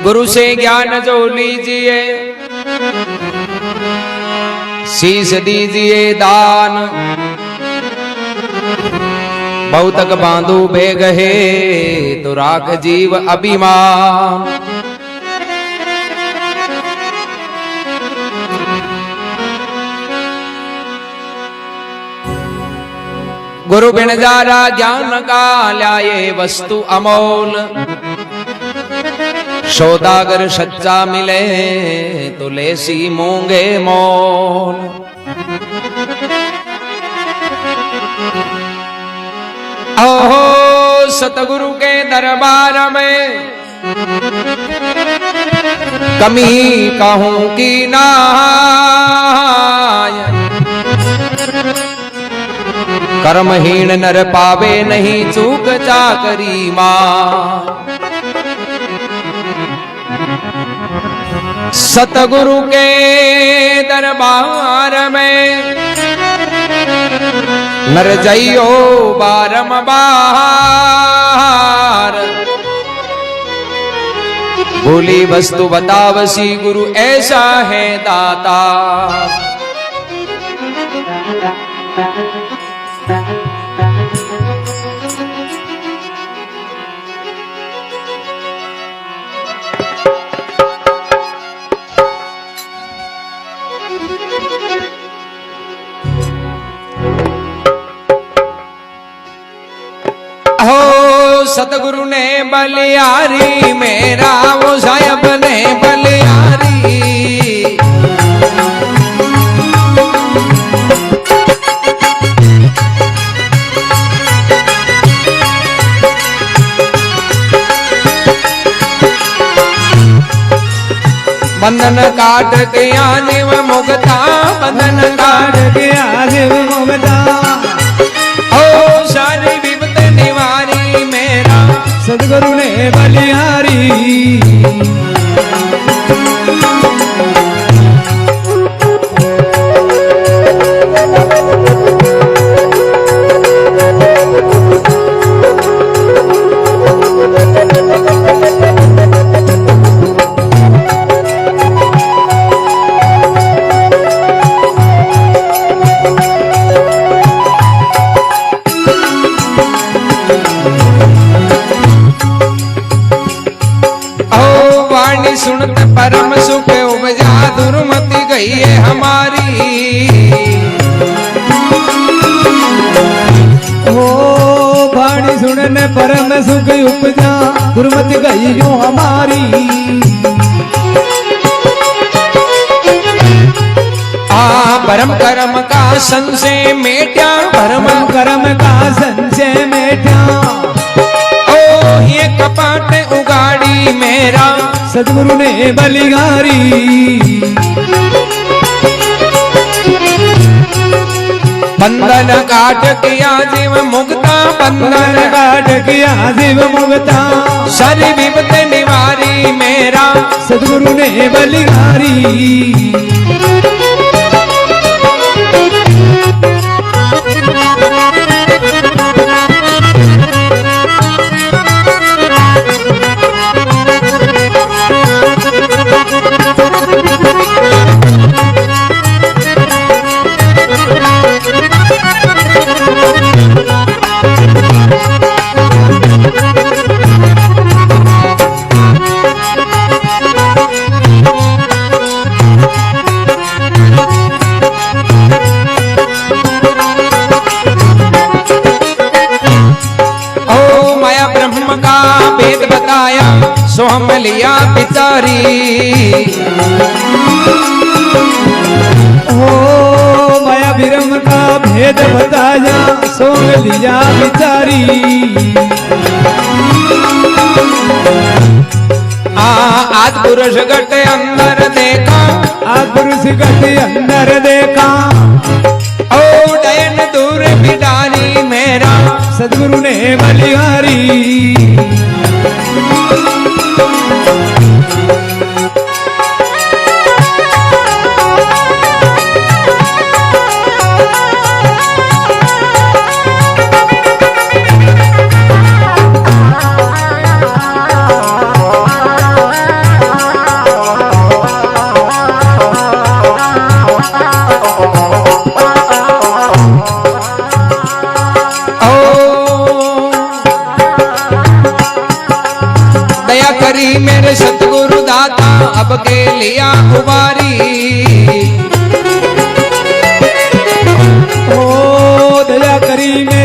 गुरु से ज्ञान जो लीजिए, शीश दीजिए दान। बहुतक बांधु बेग है तो राख जीव अभिमान। गुरु बिन जारा ज्ञान का ल्याए वस्तु अमोल। सौदागर सच्चा मिले तो लेसी मूंगे मोल। ओहो सतगुरु के दरबार में कमी कहूं की नाय। कर्महीन नर पावे नहीं चूक चाकरी मां। सतगुरु के दरबार में नर जइयो बारंबार। भूली वस्तु बतावसी गुरु ऐसा है दाता। सतगुरु ने बलियारी मेरा वो साहब ने बलियारी। बंधन काट के आने व मुगता, बंधन काट के आने व मुगता। ओ सारी विपत निवारी मेरा सतगुरु ने बलिहारी। सुनत परम सुख उपजा दुर्मति गई है हमारी। ओ वाणी सुनने परम सुख उपजा दुर्मति गई जो हमारी। परम कर्म का संशय मेट्या, परम कर्म का संशय मेट्या। ओ ये कपाट उगाड़ी मेरा सतगुरु ने बलिहारी। बंधन काट किया जीव मुक्ता, बंधन काट किया जीव मुक्ता। सारी विपत निवारी मेरा सतगुरु ने बलिहारी। सो हम लिया बिचारी। ओ माया विरम का भेद बताया सो लिया बिचारी। आज पुरुष घट अंदर देखा, आज पुरुष घट अंदर देखा। ओ डयन दूर बिडारी मेरा सतगुरु ने बलिहारी।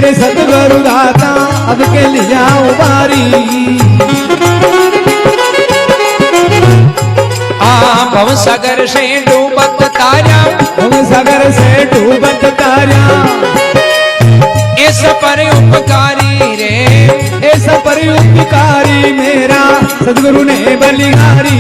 मेरे सतगुरु दाता अब के लिया उबारी। भव सागर से डूबत तारा, भव सागर से डूबत तारा, इस पर उपकारी रे, इस पर उपकारी मेरा सतगुरु ने बलिहारी।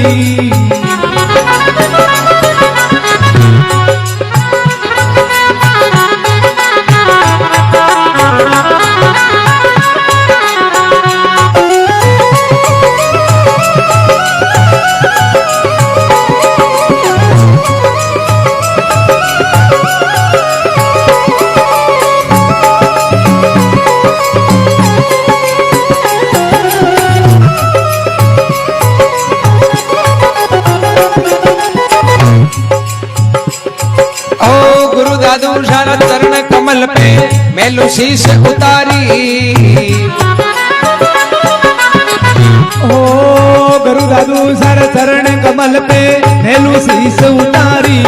चरण कमल पे मैलू शीश उतारी। ओ गुरु दादू सर चरण कमल पे मैलू शीश उतारी।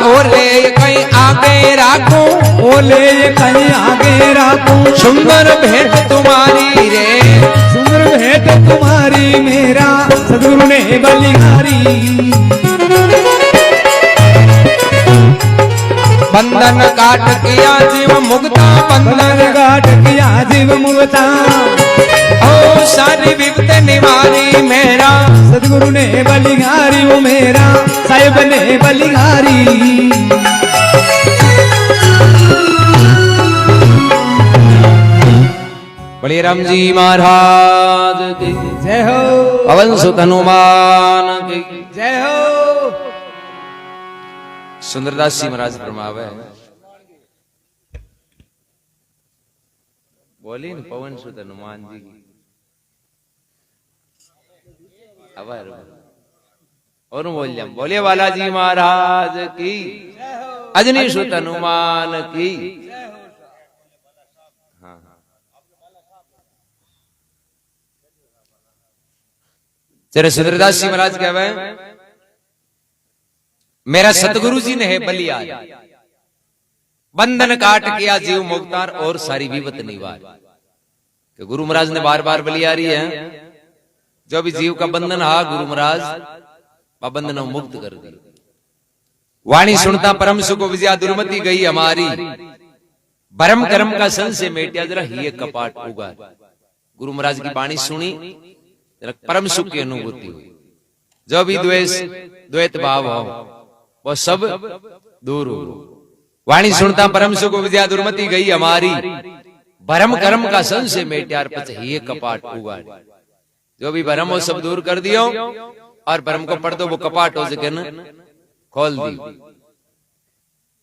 ओले कहीं आगे राखूं, ओले कहीं आगे राखूं, सुंदर भेंट तुम्हारी रे, सुंदर भेंट तुम्हारी मेरा सतगुरु ने बलिहारी। बंधन काट किया जीव मुक्ता, बंधन काट किया जीव मुक्ता, ओ सारी विपत निवारी मेरा सतगुरु ने बलिहारी, वो मेरा साहिब ने बलिहारी। बड़े राम जी महाराज की जय हो, पवन सुत हनुमान की जय हो। सुंदरदास जी महाराज फरमावे, बोली न पवन सुत हनुमान जी की और बोल जाम, बोले बालाजी महाराज की, अजनी सुत हनुमान की। हाँ तेरे सुंदरदास जी महाराज कहवे, मेरा सतगुरु जी ने है बलियार, बंधन काट किया जीव मुक्तार और सारी विपत निवार। कि गुरु महाराज ने बार बार बलियारी है, जो भी जीव का बंधन हा गुरु महाराज बंधन मुक्त कर दी। वाणी सुनता परम सुख विजया दुर्मति गई हमारी, भरम कर्म का संशय मेटिया जरा ही कपाट उगार। गुरु महाराज की वाणी सुनी, जरा परम सुख की अनुभूति हुई। जो भी द्वेष द्वैत भाव हो वो सब दूर हो। वाणी सुनता परम सुख विद्या दुर्मति गई हमारी, भरम कर्म का संशय मेट्यार पच ही कपाट उगाड़। जो भी भरम हो सब दूर कर दियो और भरम को पढ़ दो, वो कपाट हो सके न खोल दी।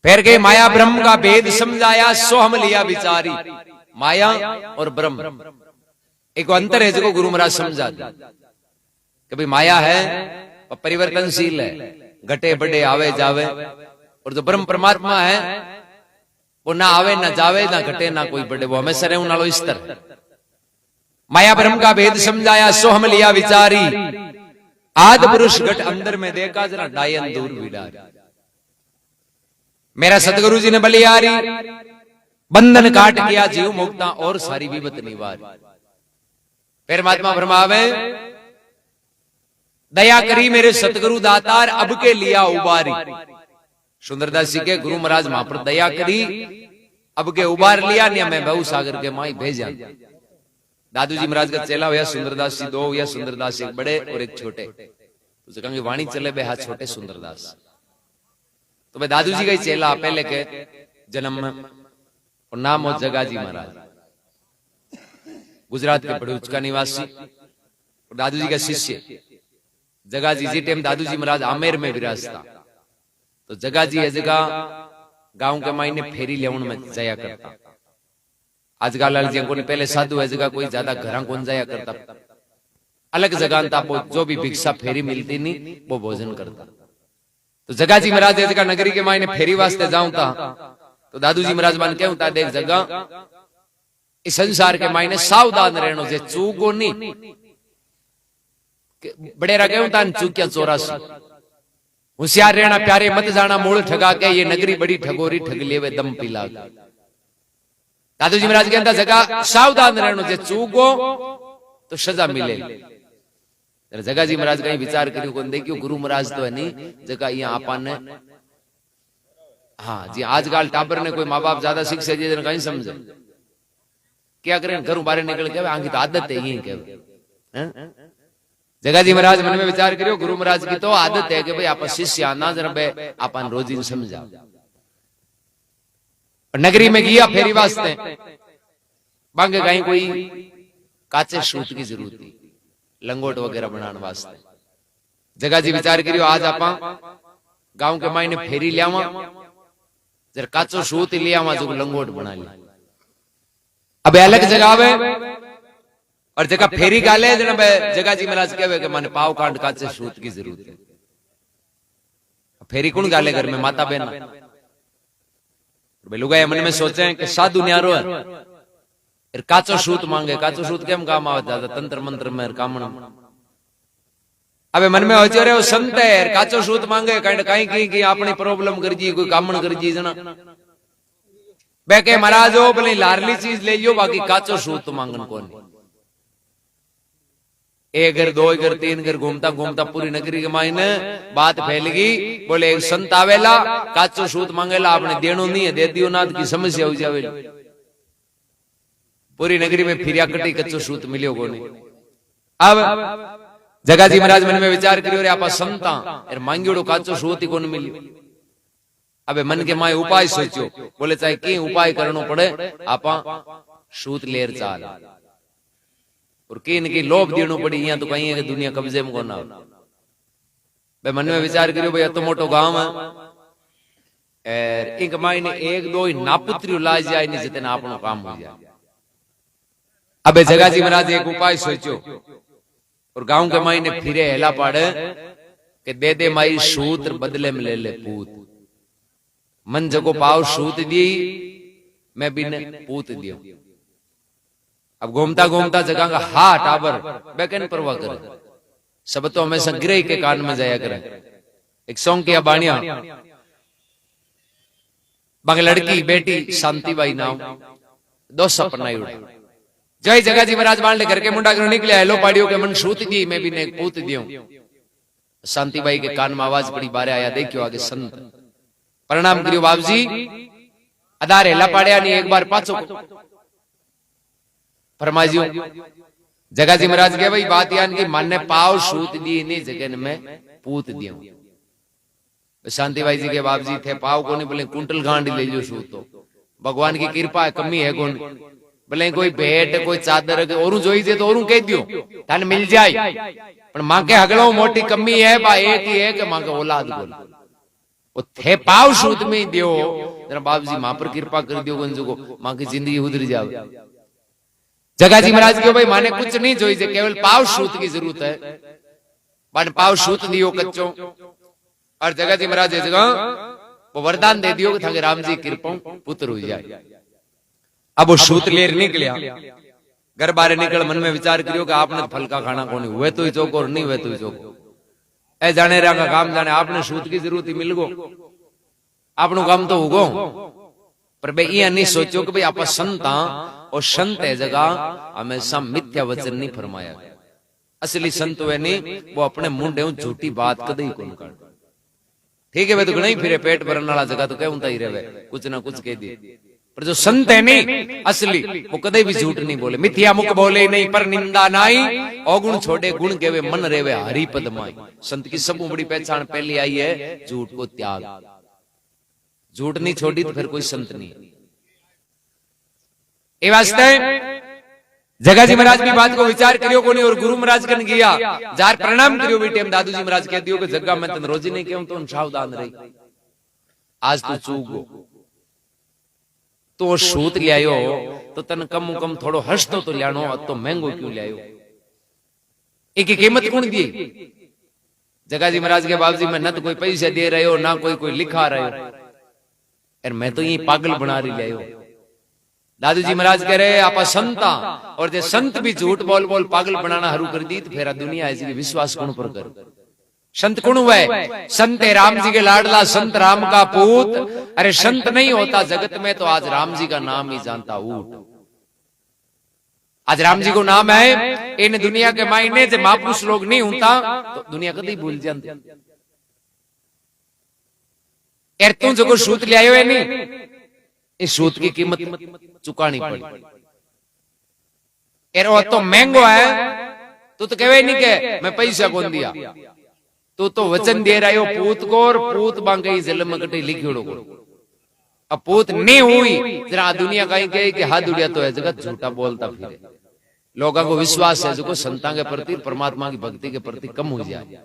फिर के माया ब्रह्म का भेद समझाया, सो हम लिया विचारी। माया और ब्रह्म एक अंतर है, जिसको गुरु महाराज समझा दिया। कभी माया है और परिवर्तनशील है, घटे बढ़े आवे जावे, और जो ब्रह्म परमात्मा है वो ना आवे ना जावे, ना घटे ना कोई बढ़े, वो हमेशा रहे नालो स्तर। माया ब्रह्म का भेद समझाया, सो हम लिया विचारी। आदि पुरुष घट अंदर में देखा, जरा डायन दूर विडारी। मेरा सतगुरु जी ने बलियारी, बंधन काट किया जीव मुक्ता और सारी विपत निवार। फिर महात्मा फरमावे, दया करी मेरे सतगुरु दातार अब के लिया उबारी। सुंदरदास जी के गुरु महाराज वहां पर दया करी, अब के उबार लिया, नहीं मैं बहु सागर के माई भेजा। दादू जी महाराज का चेला हुआ सुंदरदास जी, दो हुआ सुंदरदास, एक बड़े और एक छोटे। तो कहेंगे वाणी चले बे हाथ छोटे सुंदरदास। तो भाई दादू जी का ही चेला पहले के जन्म में, और नाम हो जगाजी महाराज, गुजरात के बड़े उच्च का निवासी और दादू जी का शिष्य। जगाजी जी टाइम दादू जी महाराज आमेर में विराजता। तो जगाजी है जगह गांव के मायने फेरी लेवन में जाया करता। आजकल जी को पहले साधु है जगह कोई ज्यादा घर कौन जाया करता, अलग जगह था जो भी भिक्षा फेरी मिलती नहीं वो भोजन करता। तो जगाजी महाराज जगह नगरी के मायने फेरी वास्ते जाऊं था। तो दादू जी महाराज मान क्या होता देख जगह इस संसार के मायने सावधान रहनो जे चूगो नहीं। बड़े रखे होता चूकिया 84 होशियार रहना प्यारे, मत जाना मूल ठगा के, ये नगरी बड़ी ठगोरी, ठग लेवे दम पिला। दादू जी महाराज कहता जगह सावधान रहना, जे चूको तो सजा मिले। जगा जी महाराज कहीं विचार करियो कोन देखियो, गुरु महाराज तो है नहीं जगह यहाँ आपन ने, हाँ जी आजकल टाबर ने कोई माँ बाप ज्यादा शिक्षा दिए कहीं समझे क्या करें, घरों बाहर निकल के आंखी तो आदत है यही के। जगा जी महाराज मन में विचार करियो, गुरु महाराज की तो आदत है कि भाई आप शिष्य आना जरा अपन रोजी समझा। नगरी में गया फेरी वास्ते, बांगे कहीं कोई काचे सूत की जरूरत थी, लंगोट वगैरह बनाने वास्ते। जगा जी विचार करियो, आज आप गांव के मायने फेरी लियावा, जरा काचो सूत लियावा जो लंगोट बना लिया। अब अलग जगह आवे और जगह फेरी गाले, जगा जी महाराज कहे कि माने पाव कांड काचे सूत की जरूरत है। फेरी कौन गाले घर में, माता बहन। लुगाई मन में सोचे कि साधु न्यारो है, काचो सूत मांगे, काचो सूत केम काम आवे, ज्यादा तंत्र मंत्र में काम। अब मन में हो रहे हो संत है, काचो सूत मांगे, कहीं की अपनी प्रॉब्लम कर जी, कोई कामण कर जी जना बेके महाराज हो भले लारली चीज ले लियो, बाकी काचो सूत मांगन कौन। एक घर, दो घर, तीन घर घूमता घूमता पूरी नगरी के मायने बात फैल गई। बोले एक संत आवेला, काचो सूत मांगेला, आपने देनो नहीं है, दे दियो नाथ की समस्या हो जावे। पूरी नगरी में फिरिया कटी, कच्चो सूत मिलियो कोनी। अब जगा जी महाराज मन में विचार करियो, रे आपा संता और मांगियोड़ो काचो सूत ही कोन मिलियो। अबे मन के माए उपाय सोचो, बोले चाहे की उपाय करनो पड़े, आपा सूत लेर चाल और किन की लोभ देनो पड़ी, यहाँ तो कहीं है कि दुनिया कब्जे में कोना। भाई मन में विचार करियो, भाई तो मोटो गांव है, एक मायने एक दो ही नापुत्रियो ला जाए नहीं, जितना अपनो काम हो जाए। अबे जगा जी महाराज एक उपाय सोचो और गांव के मायने फिरे हेला पाड़े कि दे दे माई सूत्र बदले में ले ले पूत। मन जगो पाव सूत दी, मैं भी ने पूत दियो। अब घूमता घूमता जगह का हा टाबर बेकन परवाह करे, सब तो हमेशा गिरे के कान में जाया करे। एक सॉन्ग किया बाणिया, बाकी लड़की बेटी शांतिबाई नाम, दो सपना ही उड़ा। जय जगा जी महाराज मान ले घर के मुंडा कर निकले, हेलो पाड़ियों के मन सूत दी, मैं भी ने पूत दियो। शांतिबाई के कान में आवाज पड़ी, बारे आया देखियो आगे संत। प्रणाम करियो बाबूजी, अदारे ला पाड़िया नहीं, एक बार पाछो फरमाइयो। जगा जी महाराज के भाई बात यान की, माने पाव सूत दी नहीं, जगन में पूत दियो। शांतिबाई जी के बाबूजी थे पाव को नहीं, बोले कुंटल गांड ले जो सूत, तो भगवान की कृपा है, कमी है कौन। भले कोई भेंट कोई चादर और जोई जे तो और कह दियो थाने मिल जाए, पर मां के हगड़ो मोटी कमी है, बा एक ही है कि मां के औलाद बोल वो थे पाव सूत में ही दियो। जरा बाबूजी मां पर कृपा कर दियो, गंजो को मां की जिंदगी उधर जावे। जगा जी महाराज के भाई माने कुछ नहीं जोई जे, केवल पाव सूत की जरूरत है, बन पाव सूत दियो कच्चो। और जगा जी महाराज जगह वो वरदान दे दियो कि थाके राम जी कृपा पुत्र हो जाए। अब वो सूत लेर निकलिया, घर बाहर निकल मन में विचार करियो कि आपने फल का खाना कौन हुए तो ही चौको और नहीं हुए तो ही चौको। ए जाने रहा का काम जाने, आपने सूत की जरूरत ही मिल गो, आपनो काम तो होगो। पर भाई ये नहीं सोचो कि भाई आप संत और संत है जगह हमेशा मिथ्या वचन नहीं फरमाया। असली संत वे नहीं, वो अपने मुंडे झूठी बात कदे कौन कर। ठीक है वे तो नहीं फिरे पेट भरने वाला जगह तो कहता ही रहे, कुछ ना कुछ कह दिए। पर जो संत है नहीं असली, वो कदे भी झूठ नहीं बोले, मिथ्या मुख बोले नहीं, पर निंदा नाई, अवगुण छोड़े गुण केवे, मन रेवे हरि पद माई। संत की सब बड़ी पहचान पहली आई है झूठ को त्याग। झूठ नहीं छोड़ी तो फिर कोई संत नहीं। ये वास्ते जगा जी महाराज की बात को विचार करियो कोनी, और गुरु महाराज कन गया जार प्रणाम करियो बेटे। हम दादू जी महाराज कह दियो कि जगह में तन रोजी नहीं कहूं तो सावधान रही, आज तो चूक गो तो सूत लियायो तो तन कम कम थोड़ो हंसतो तो लियानो, तो महंगो क्यों लियायो, एक कीमत कौन दी। जगा जी महाराज के बाबूजी में न तो कोई पैसे दे रहे हो ना कोई लिखा रहे हो, और मैं तो ये पागल बना रही लियायो। दादू जी महाराज कह रहे आप संता, और जे संत भी झूठ बोल बोल पागल बनाना हरू कर दी तो फिर दुनिया ऐसी विश्वास कौन पर कर। संत कौन हुआ है? संत है राम जी के लाडला, संत राम का पूत। अरे संत नहीं होता जगत में तो आज राम जी का नाम ही जानता ऊट। आज राम जी को नाम है, इन दुनिया के मायने से महापुरुष लोग नहीं होता तो दुनिया कभी भूल जाती। यार तू जो सूत ले आयो है नहीं, इस सूत की कीमत चुकानी पड़ी। यार वो तो महंगो है, तू तो कहे नहीं के मैं पैसा कौन दिया, तू तो वचन दे रहा हो पूत को, और पूत बांगे जलम में कटी लिखियोड़ो को। अब पूत नहीं हुई जरा दुनिया कहीं कहे कि हाथ उड़िया तो है जगत झूठा बोलता फिरे। लोगों को विश्वास है जो संतां के प्रति, परमात्मा की भक्ति के प्रति कम हो जाए।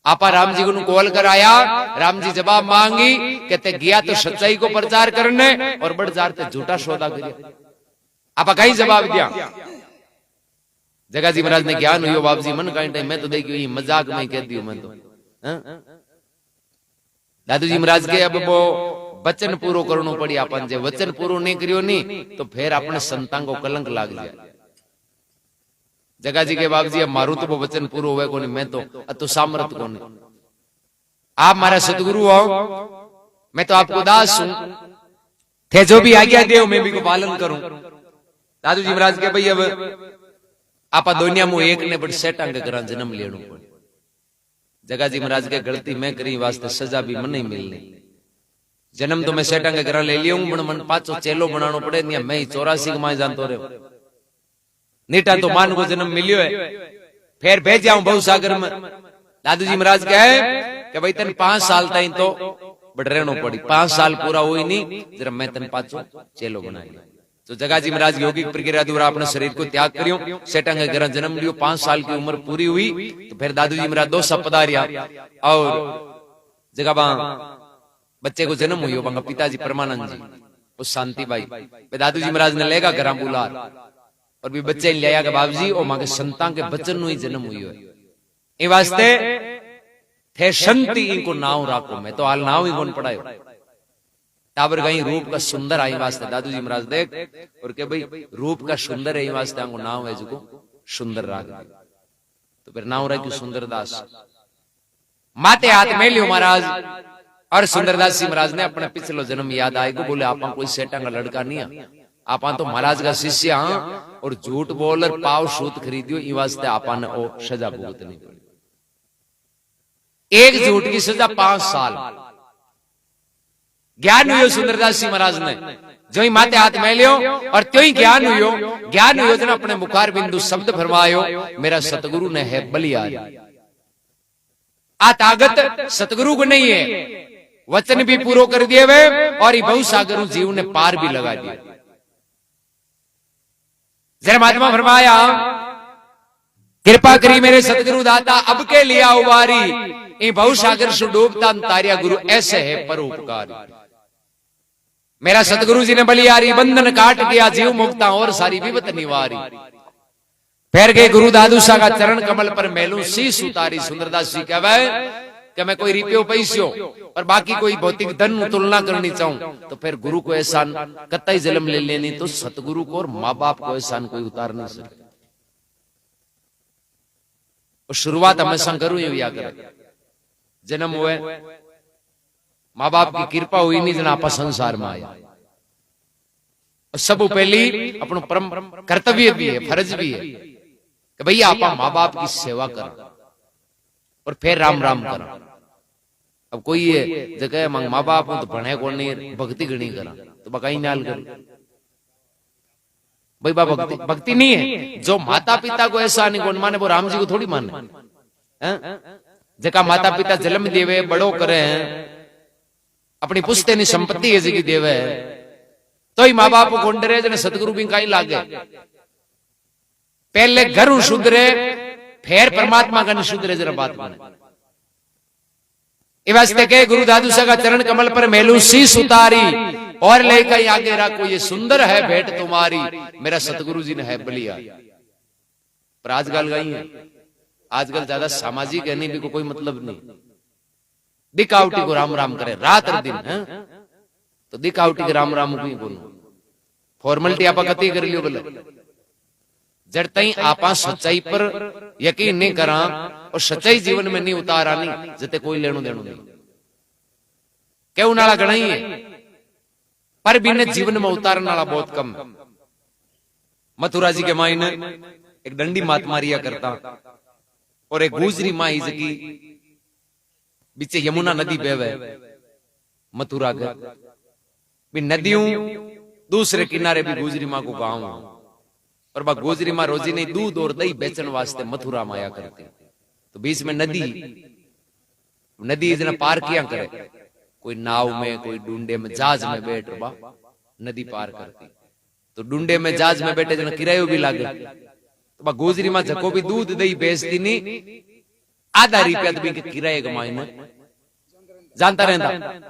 आपा राम जी को कॉल कराया, राम जी जवाब मांगी, कहते गया तो सच्चाई को प्रचार करने और बढ़ जाते झूठा सौदा करिए। आपा कहीं जवाब दिया, जगा जी महाराज ने ज्ञान हुई बाप जी मन का टाइम मैं तो देखियो मजाक में कह दियो मैं तो। दादू जी महाराज के अब वो वचन पूरो करनो पड़ी अपन, जे वचन पूरो नहीं करियो नहीं तो फिर अपने संतान को कलंक लाग जाए। जगा जी के बाप जी अब मारू तो वो वचन पूरो हुए को नहीं, मैं तो सामर्थ को नहीं। आप हमारा सदगुरु हो, मैं तो आपको दास हूं, थे जो भी आज्ञा दे मैं भी को पालन करूं। दादू जी महाराज के भाई अब आपा दुनिया में एक ने बड़ सेटा के घर जन्म लेनो पड़े। जगा जी महाराज के गलती मैं करी वास्ते सजा भी मन नहीं मिलनी। जन्म तो मैं सेटा के घर ले लिया हूं, मन पाचो चेलो बनानो पड़े, मैं 84 माए जानतो रहे। नीटा तो मान को जन्म मिलियो है, फिर भेज जाऊं बहु सागर में। दादू जी महाराज कहे कि भाई तन 5 साल तक तो बड़ रहनो पड़ी, 5 साल पूरा हुई नहीं जरा मैं तन पाचो चेलो बना लिया। तो जगा जी महाराज यौगिक प्रक्रिया द्वारा अपने शरीर को त्याग करियो, सेटा के घर जन्म लियो, 5 साल की उम्र पूरी हुई तो फिर दादू जी महाराज 2 पधारिया और जगह बच्चे को जन्म हुई बांगा पिताजी परमानंद जी उस शांति भाई दादू जी महाराज ने लेगा घर बुला और भी बच्चे ले आया बाबू जी और मां के संतान के बच्चन नु ही जन्म हुई है। ए वास्ते थे संति इनको नाव राखो, मैं तो हाल नाव ही कौन पढ़ायो। टाबर कहीं रूप का सुंदर आई वास्ते दादू जी महाराज देख और के भाई रूप का सुंदर है वास्ते हमको नाव है जो सुंदर राग, तो फिर नाव रखी सुंदरदास। माते हाथ में लियो महाराज और सुंदरदास जी महाराज ने अपना पिछलो जन्म याद आएगा, बोले आप कोई सेटा का लड़का नहीं है, आप तो महाराज का शिष्य हाँ, और झूठ बोल और पाव सूत खरीदियो ई वास्ते आप सजा भुगतनी पड़ी। एक झूठ की सजा 5 साल। ज्ञान हुई सुंदरदास जी महाराज ने जो ही माते हाथ में लियो और त्यो ही ज्ञान हुई जना अपने मुखार बिंदु शब्द फरमायो, मेरा सतगुरु ने है बलियारी। आ ताकत सतगुरु को नहीं है, वचन भी पूरो कर दिए वे और बहु सागर जीव ने पार भी लगा दिया। जरा महात्मा फरमाया कृपा करी मेरे सतगुरु दाता अब के लिया उबारी, ये बहु सागर से डूबता तारिया गुरु ऐसे है परोपकारी। मेरा सतगुरु जी ने बलियारी बंधन काट दिया, जीव मुक्ता और सारी विपत निवारी। फिर गए गुरु दादू सा का चरण कमल पर मेलू शीश उतारी। सुंदरदास जी कहवे कि मैं कोई रिपियो पैसियो और बाकी कोई भौतिक धन तुलना करनी चाहूं तो फिर गुरु को एहसान कतई जन्म ले लेनी, तो सतगुरु को और माँ बाप को एहसान कोई उतार नहीं सकता। और शुरुआत हमेशा करूं या करे, जन्म हुए माँ बाप की कृपा हुई नहीं जना आप संसार में आया। और सब पहली अपनो परम कर्तव्य भी है, फर्ज भी है कि भैया आप माँ बाप की सेवा करा और फिर राम राम करा। अब कोई ये जगह माँ बाप तो भणे को नहीं भक्ति गणी करा तो बकाई नाल कर भाई बाबा भक्ति नहीं है। जो माता पिता को ऐसा नहीं कौन माने वो राम जी को थोड़ी माने। जका माता पिता जन्म देवे बड़ो करे हैं अपनी पुश्तैनी संपत्ति है जी देवे तो ही माँ बाप को डरे जने सतगुरु भी कहीं लागे। पहले घर शुद्ध रहे फिर परमात्मा का शुद्ध रहे, जरा बात माने। वास्ते के गुरु दादू सा का चरण कमल पर मेलू शीश उतारी और लेकर आगे रखो ये सुंदर है भेंट तुम्हारी, मेरा सतगुरु जी ने है बलिया। पर आजकल गई है, आजकल ज्यादा सामाजिक है नहीं भी को कोई मतलब नहीं। दिखावटी को राम राम करे रात और दिन है तो दिखावटी के राम राम को फॉर्मेलिटी आप कती कर लियो बोले। जड़ तई आपा सच्चाई पर यकीन नहीं करा और सच्चाई जीवन में नहीं उतारा नहीं जते कोई लेनो देनो नहीं क्यों नाला घना ही है पर भी ने जीवन में उतारने वाला बहुत कम है। मथुरा जी के माई ने एक डंडी मात मारिया करता और एक गुजरी माई की बीचे यमुना नदी बेवे मथुरा के भी नदियों दूसरे किनारे भी गुजरी माँ को गांव और बा गुजरी माँ रोजी नहीं दूध और दही बेचने वास्ते मथुरा में आया करती तो बीच में नदी इतना पार किया करे कोई नाव में कोई डूंडे में जहाज में बैठ बा नदी पार करती तो डूंडे में जहाज में बैठे जना किरायो भी लागे तो बा गुजरी माँ जको भी दूध दही बेचती नहीं आधा रुपया तो भी किराए कमाई ने जानता रहता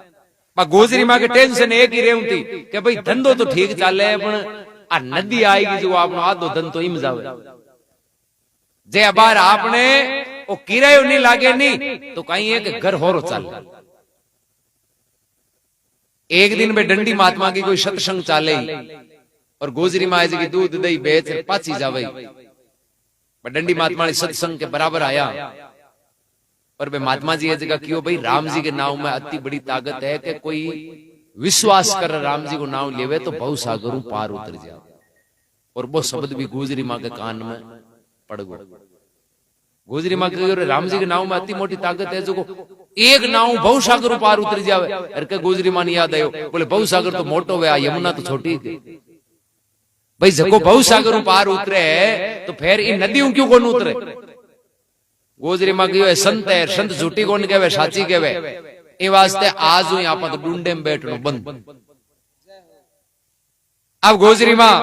गुजरी मां के टेंशन एक ही रहती थी कि भाई धंधो तो ठीक चाले पण आ नदी आएगी जो आपनो आधो धन तो इम जावे जे बार आपने ओ किरायो नहीं लागे नहीं तो कहीं एक घर होरो चाले। एक दिन में डंडी महात्मा की कोई सत्संग चाले और गुजरी मां जी की दूध दही बेच पाची जावे डंडी महात्मा सत्संग के बराबर आया पर वे महात्मा जी ये जगह क्यों भाई राम जी के नाम में अति बड़ी ताकत है कि कोई विश्वास कर राम जी को नाम लेवे तो बहु सागरों पार उतर जाए और वो शब्द भी गुजरी माँ के कान में पड़ गो। गुजरी माँ के राम जी के नाम में अति मोटी ताकत है जो एक नाव बहु सागरों पार उतर जावे। अरे के गुजरी माँ याद आयो बोले बहु सागर तो मोटो वे यमुना तो छोटी भाई जको बहु सागरों पार उतरे तो फिर इन नदियों क्यों कौन उतरे। गुजरी मां कहो संत है संत झूठी कौन कहवे साची कहवे ए वास्ते आज हूं यहां पर डूंडे में बैठनो बंद। अब गुजरी मां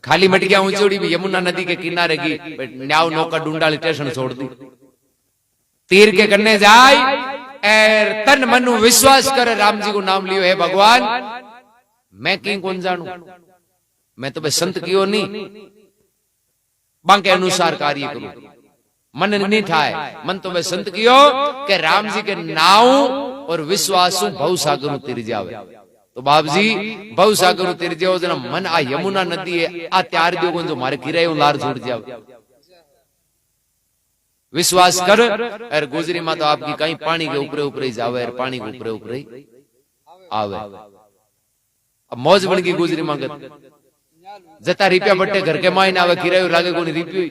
खाली मटकियां ऊंचोड़ी भी यमुना नदी के किनारे की न्याव नौका डूंडाली स्टेशन छोड़ दी तीर के करने जाए और तन मन विश्वास करे राम जी को नाम लियो है भगवान मैं की कौन जानू मैं तो संत कियो नहीं बांके अनुसार कार्य करूं मन नहीं ठाए मन तो वे संत कियो के राम जी के नाव और विश्वासु बहु सागरों तिर जावे तो बाप जी बहु सागरों तिर जाओ जना मन आ यमुना नदी है आ त्यार दियो जो मारे किरायो लार छूट जावे विश्वास कर और गुजरी मां तो आपकी कहीं पानी के ऊपरे ऊपरे जावे और पानी के ऊपरे ऊपरे आवे। अब मौज बन गई गुजरी मां जता रुपया बट्टे घर के मायने आवे किरायो लागे कोनी रुपयो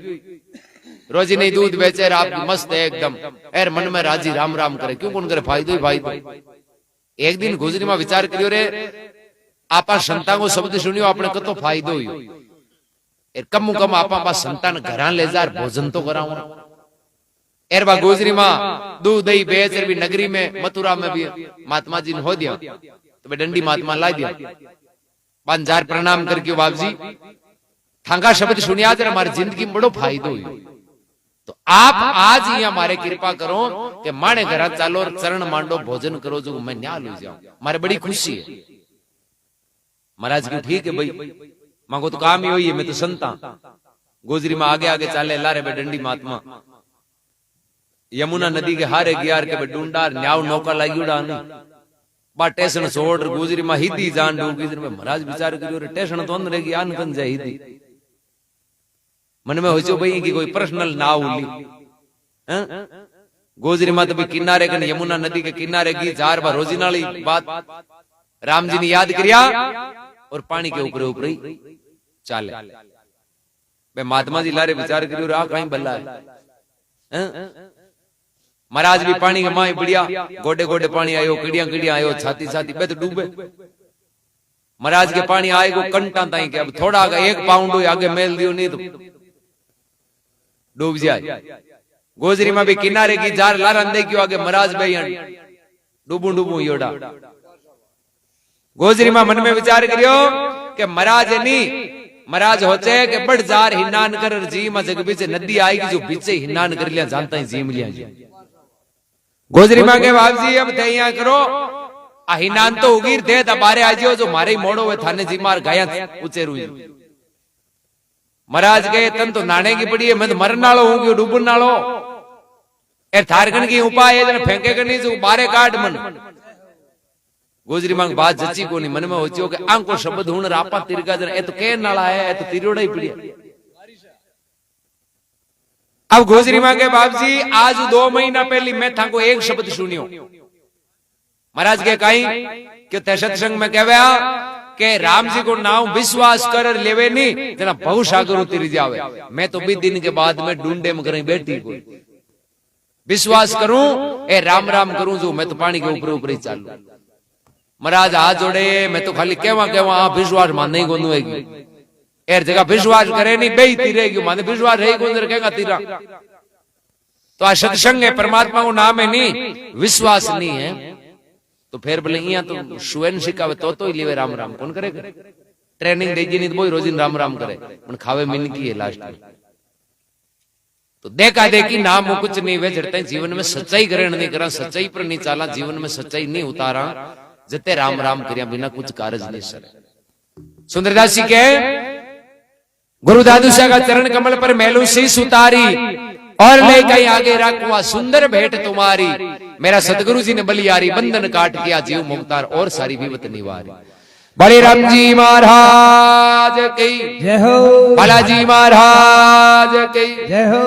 रोजी नहीं दूध बेचे आप मस्त है एकदम एर मन में राजी राम राम करे क्यों कौन करे फायदो ही फायदो। एक दिन गुजरी में विचार करियो रे आपा संता को शब्द सुनियो आपने कतो फायदो हुई एर कम कम आपा पास संतान घरा ले जा भोजन तो कराऊं एर बा गुजरी मां दूध दही बेच भी नगरी में मथुरा में भी महात्मा जी ने हो दिया तो डंडी महात्मा ला दिया 5000 प्रणाम करके बाप जी थांगा शब्द सुनिया जरा हमारी जिंदगी में बड़ो फायदो हुई तो आप आज ही हमारे कृपा करो कि माने घर चालो और चरण मांडो भोजन करो जो मैं न्याल हो जाऊं मारे बड़ी खुशी है। महाराज की ठीक है भाई मांगो तो काम ही हुई है मैं तो संता। गुजरी में आगे आगे चाले लारे बे डंडी महात्मा यमुना नदी के हारे गियार के डूंडा न्याव नौका लाई उड़ा बा टेशन छोड़ गुजरी में हिदी जान डूगी महाराज विचार करियो टेशन तो अंदर की आन कन जाए हिदी मन में हो भाई की कोई पर्सनल नाव ली गुजरी मां तो भी किनारे कन यमुना नदी के किनारे की 4 बार रोजी नाली बात राम जी ने याद किया और पानी के ऊपर ऊपर ही चाले बे महात्मा जी लारे विचार करियो रा कहीं बल्ला है महाराज भी पानी के माई बढ़िया गोडे गोडे पानी आयो किड़िया किड़िया आयो छाती छाती पे तो डूबे महाराज के पानी आएगो कंटा ताई के अब थोड़ा आगे 1 पाउंड आगे मेल दियो नहीं तो डूब जाए। गोजरी में भी किनारे की जार लारंदे क्यों आगे महाराज भाई डूबू डूबू योड़ा गोजरी में मन में विचार करियो कि महाराज नहीं महाराज होते कि बड़ जार हिनान कर जी में जग बीच नदी आएगी जो बीचे हिनान कर लिया जानता ही जीम लिया जी। गोजरी में के बाप जी अब तैयार करो हिनान तो उगीर दे बारे आजियो जो मारे मोड़ो वे थाने जी मार गाया ऊंचे रुई महाराज गए तन तो नाने की पड़ी है मैं तो मरन नालो हूं डूबन नालो ए थारगन की उपाय है फेंके करनी जो बारे काट मन। गुजरी मांग बात जची को नहीं मन में होचियो कि आंको शब्द हुन रापा तिरगा जन ए तो के नाला है ए तो तिरोड़ा ही पड़ी अब गोजरी मां के बाप जी आज 2 महीना पहले मैं था को एक शब्द सुनियो महाराज के कहीं कि ते सत्संग में कहवा के राम जी को नाम विश्वास कर लेवे नहीं जना बहु सागर उतरी जावे। मैं तो 20 दिन के बाद में ढूंढे में कहीं बैठी कोई विश्वास करूं ए राम राम करूं जो मैं तो पानी के ऊपर ऊपर ही चालू। महाराज हाथ जोड़े मैं तो खाली केवा आप विश्वास मान नहीं गोंदुएगी एर जगह विश्वास करे नहीं बेईती रहेगी माने विश्वास रही गुंजर कहेगा तीरा। तो आ सत्संग है परमात्मा को नाम है नहीं विश्वास नहीं है तो फिर बोले यहाँ तो सुवन सिखावे तो ही लेवे राम राम कौन करेगा ट्रेनिंग देगी नहीं तो वो रोज राम राम करे मन खावे मिन की है लास्ट में। तो देखा देखी नाम वो कुछ नहीं वे जड़ते जीवन में सच्चाई ग्रहण नहीं करा सच्चाई पर नहीं चाला जीवन में सच्चाई नहीं उतारा जते राम राम करिया बिना कुछ कार्य नहीं सर। सुंदरदास जी के गुरु दादू शाह का चरण कमल पर मैलू शीश उतारी और ले कहीं आगे रखवा सुंदर भेंट तुम्हारी मेरा सतगुरु जी ने बलियारी बंधन काट किया जीव मुक्तार और सारी विपत निवारी। बड़े राम जी महाराज की जय हो, बालाजी महाराज की जय हो।